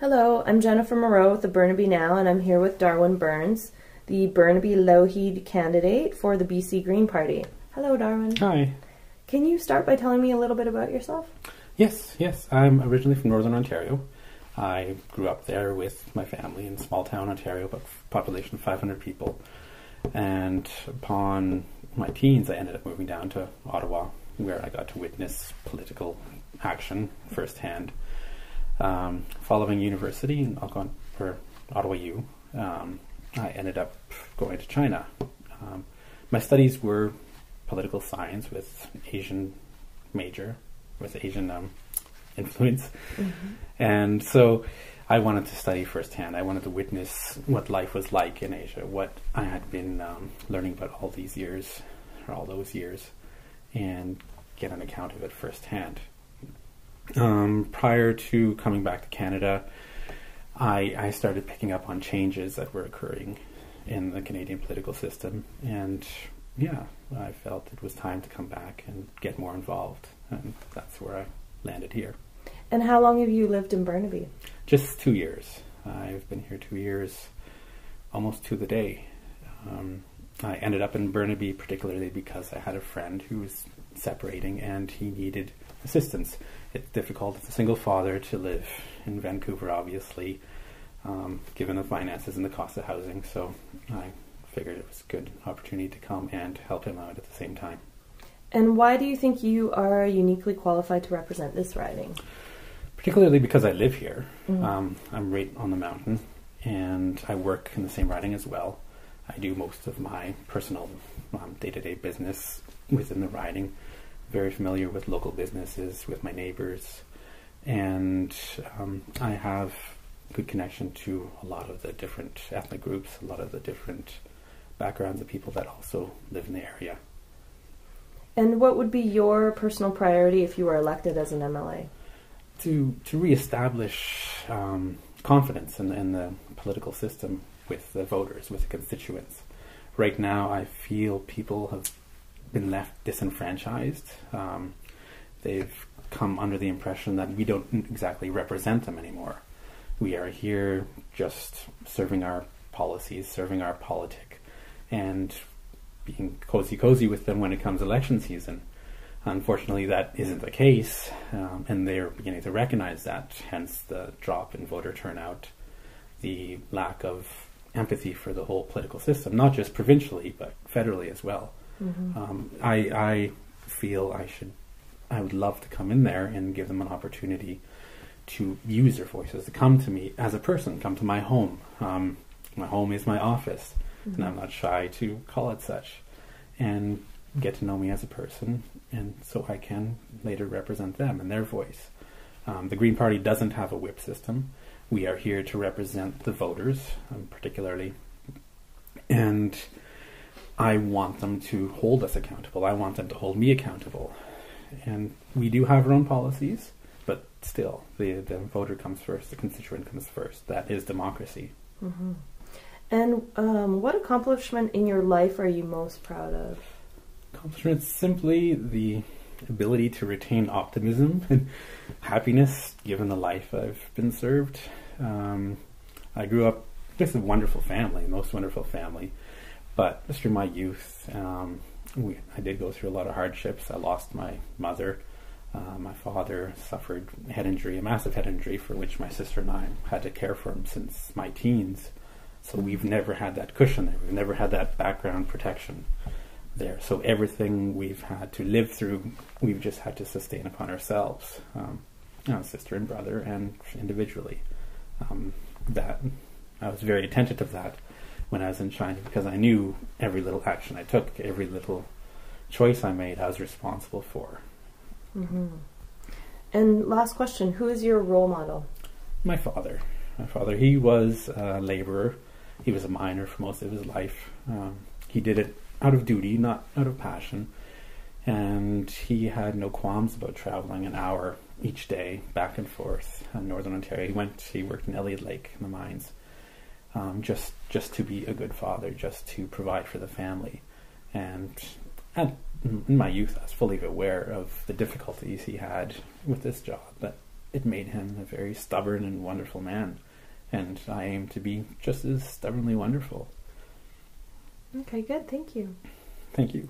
Hello, I'm Jennifer Moreau with the Burnaby NOW, and I'm here with Darwin Burns, the Burnaby Lougheed candidate for the BC Green Party. Hello, Darwin. Hi. Can you start by telling me a little bit about yourself? Yes. I'm originally from Northern Ontario. I grew up there with my family in small town Ontario, about population of 500 people. And upon my teens, I ended up moving down to Ottawa, where I got to witness political action firsthand. Following university in Ottawa U, I ended up going to China. My studies were political science with Asian major, with Asian influence. Mm-hmm. And so I wanted to study firsthand. I wanted to witness what life was like in Asia, what I had been learning about all those years, and get an account of it firsthand. Prior to coming back to Canada, I started picking up on changes that were occurring in the Canadian political system, and I felt it was time to come back and get more involved, and that's where I landed here. And how long have you lived in Burnaby? Just 2 years. I've been here 2 years, almost to the day. I ended up in Burnaby particularly because I had a friend who was separating and he needed assistance. It's difficult as a single father to live in Vancouver, obviously, given the finances and the cost of housing, so I figured it was a good opportunity to come and help him out at the same time. And why do you think you are uniquely qualified to represent this riding? Particularly because I live here. I'm right on the mountain, and I work in the same riding as well. I do most of my personal day-to-day business within the riding. Very familiar with local businesses, with my neighbors, and I have good connection to a lot of the different ethnic groups, a lot of the different backgrounds of people that also live in the area. And what would be your personal priority if you were elected as an MLA? To reestablish confidence in the political system with the voters, with the constituents. Right now, I feel people have been left disenfranchised. They've come under the impression that we don't exactly represent them anymore. We are here just serving our policies, serving our politic, and being cozy with them when it comes election season. Unfortunately, that isn't the case, and they're beginning to recognize that, hence the drop in voter turnout, the lack of empathy for the whole political system, not just provincially, but federally as well. Mm-hmm. I feel I would love to come in there and give them an opportunity to use their voices, to come to me as a person, come to my home. My home is my office, and I'm not shy to call it such, and get to know me as a person, and so I can later represent them and their voice. The Green Party doesn't have a whip system. We are here to represent the voters, particularly, and I want them to hold us accountable. I want them to hold me accountable. And we do have our own policies, but still, the voter comes first, the constituent comes first. That is democracy. Mm-hmm. And what accomplishment in your life are you most proud of? Accomplishment is simply the ability to retain optimism and happiness given the life I've been served. I grew up with a wonderful family, most wonderful family. But through my youth, I did go through a lot of hardships. I lost my mother. My father suffered a massive head injury, for which my sister and I had to care for him since my teens. So we've never had that cushion there. We've never had that background protection there. So everything we've had to live through, we've just had to sustain upon ourselves, sister and brother, and individually. That I was very attentive to that when I was in China, because I knew every little action I took, every little choice I made, I was responsible for. Mm-hmm. And last question, who is your role model? My father. He was a laborer. He was a miner for most of his life. He did it out of duty, not out of passion. And he had no qualms about traveling an hour each day back and forth in Northern Ontario. He worked in Elliott Lake in the mines. Just to be a good father, just to provide for the family. And in my youth, I was fully aware of the difficulties he had with this job, but it made him a very stubborn and wonderful man. And I aim to be just as stubbornly wonderful. Okay, good. Thank you. Thank you.